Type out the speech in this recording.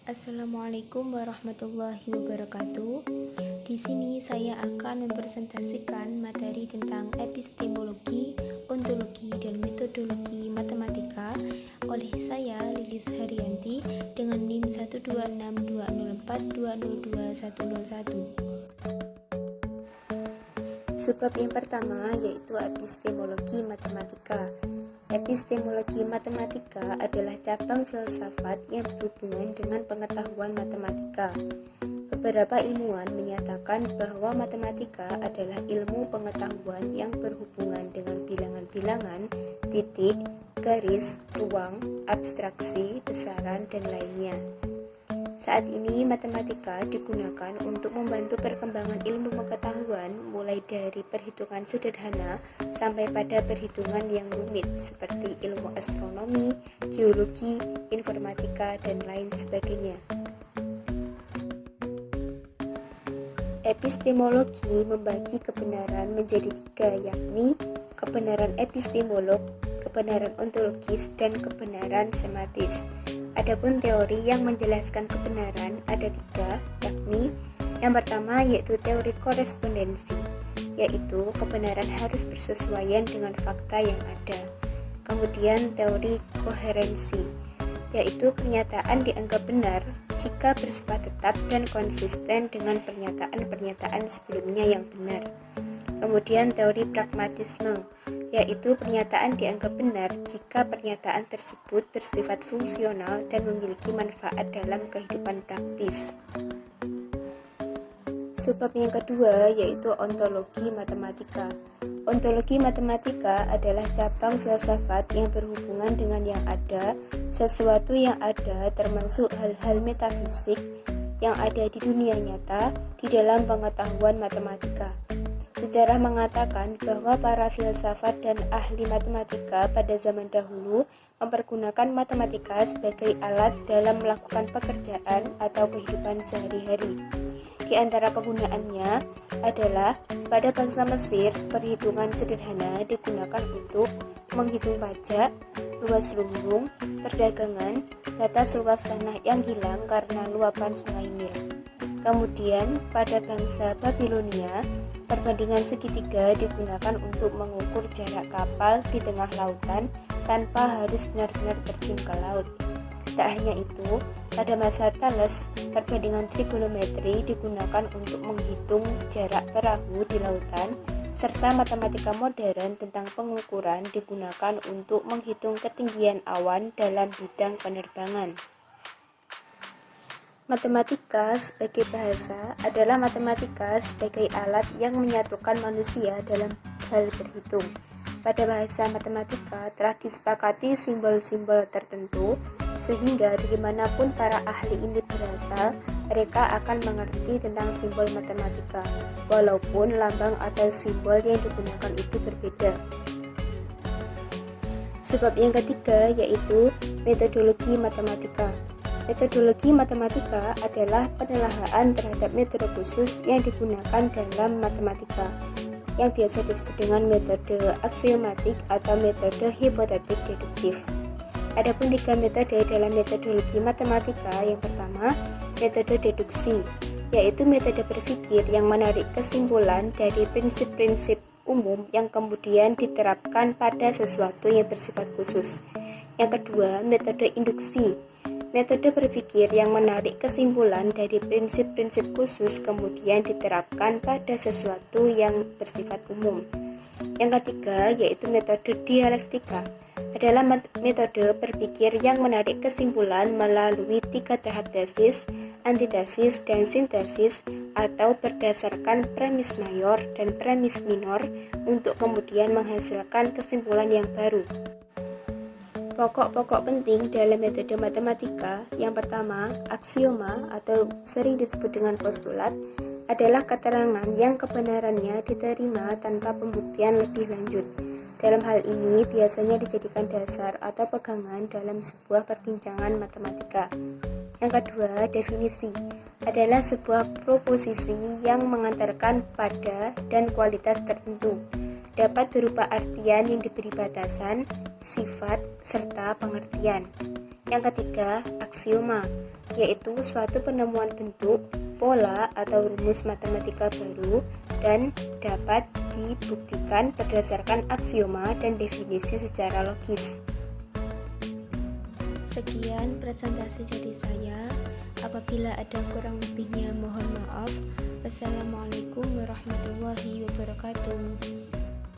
Assalamualaikum warahmatullahi wabarakatuh. Di sini saya akan mempresentasikan materi tentang epistemologi, ontologi, dan metodologi matematika oleh saya Lilis Haryanti dengan NIM 1262042020101. Sebab yang pertama yaitu epistemologi matematika. Epistemologi matematika adalah cabang filsafat yang berhubungan dengan pengetahuan matematika. Beberapa ilmuwan menyatakan bahwa matematika adalah ilmu pengetahuan yang berhubungan dengan bilangan-bilangan, titik, garis, ruang, abstraksi, besaran, dan lainnya. Saat ini matematika digunakan untuk membantu perkembangan ilmu pengetahuan mulai dari perhitungan sederhana sampai pada perhitungan yang rumit seperti ilmu astronomi, geologi, informatika, dan lain sebagainya. Epistemologi membagi kebenaran menjadi tiga, yakni kebenaran epistemolog, kebenaran ontologis, dan kebenaran sematis. Adapun teori yang menjelaskan kebenaran ada tiga, yakni yang pertama yaitu teori korespondensi, yaitu kebenaran harus bersesuaian dengan fakta yang ada. Kemudian teori koherensi, yaitu pernyataan dianggap benar jika bersifat tetap dan konsisten dengan pernyataan-pernyataan sebelumnya yang benar. Kemudian teori pragmatisme, yaitu pernyataan dianggap benar jika pernyataan tersebut bersifat fungsional dan memiliki manfaat dalam kehidupan praktis. Sebab yang kedua yaitu ontologi matematika. Ontologi matematika adalah cabang filsafat yang berhubungan dengan yang ada, sesuatu yang ada termasuk hal-hal metafisik yang ada di dunia nyata di dalam pengetahuan matematika. Sejarah mengatakan bahwa para filsafat dan ahli matematika pada zaman dahulu mempergunakan matematika sebagai alat dalam melakukan pekerjaan atau kehidupan sehari-hari. Di antara penggunaannya adalah pada bangsa Mesir, perhitungan sederhana digunakan untuk menghitung pajak, luas lumbung, perdagangan, batas luas tanah yang hilang karena luapan sungai Nil. Kemudian pada bangsa Babilonia, perbandingan segitiga digunakan untuk mengukur jarak kapal di tengah lautan tanpa harus benar-benar terjun ke laut. Tak hanya itu, pada masa Thales, perbandingan trigonometri digunakan untuk menghitung jarak perahu di lautan, serta matematika modern tentang pengukuran digunakan untuk menghitung ketinggian awan dalam bidang penerbangan. Matematika sebagai bahasa adalah matematika sebagai alat yang menyatukan manusia dalam hal berhitung. Pada bahasa matematika telah disepakati simbol-simbol tertentu sehingga dari manapun para ahli ini berasal, mereka akan mengerti tentang simbol matematika, walaupun lambang atau simbol yang digunakan itu berbeda. Sebab yang ketiga yaitu metodologi matematika. Metodologi matematika adalah penelaahan terhadap metode khusus yang digunakan dalam matematika, yang biasa disebut dengan metode aksiomatik atau metode hipotetik deduktif. Adapun tiga metode dalam metodologi matematika. Yang pertama, metode deduksi, yaitu metode berpikir yang menarik kesimpulan dari prinsip-prinsip umum yang kemudian diterapkan pada sesuatu yang bersifat khusus. Yang kedua, metode induksi, metode berpikir yang menarik kesimpulan dari prinsip-prinsip khusus kemudian diterapkan pada sesuatu yang bersifat umum. Yang ketiga yaitu metode dialektika, adalah metode berpikir yang menarik kesimpulan melalui tiga tahap tesis, antitesis, dan sintesis atau berdasarkan premis mayor dan premis minor untuk kemudian menghasilkan kesimpulan yang baru. Pokok-pokok penting dalam metode matematika. Yang pertama, aksioma atau sering disebut dengan postulat adalah keterangan yang kebenarannya diterima tanpa pembuktian lebih lanjut. Dalam hal ini biasanya dijadikan dasar atau pegangan dalam sebuah perbincangan matematika. Yang kedua, definisi adalah sebuah proposisi yang mengantarkan pada dan kualitas tertentu. Dapat berupa artian yang diberi batasan, sifat, serta pengertian. Yang ketiga, aksioma, yaitu suatu penemuan bentuk, pola, atau rumus matematika baru dan dapat dibuktikan berdasarkan aksioma dan definisi secara logis. Sekian presentasi dari saya. Apabila ada kurang lebihnya mohon maaf. Wassalamualaikum warahmatullahi wabarakatuh.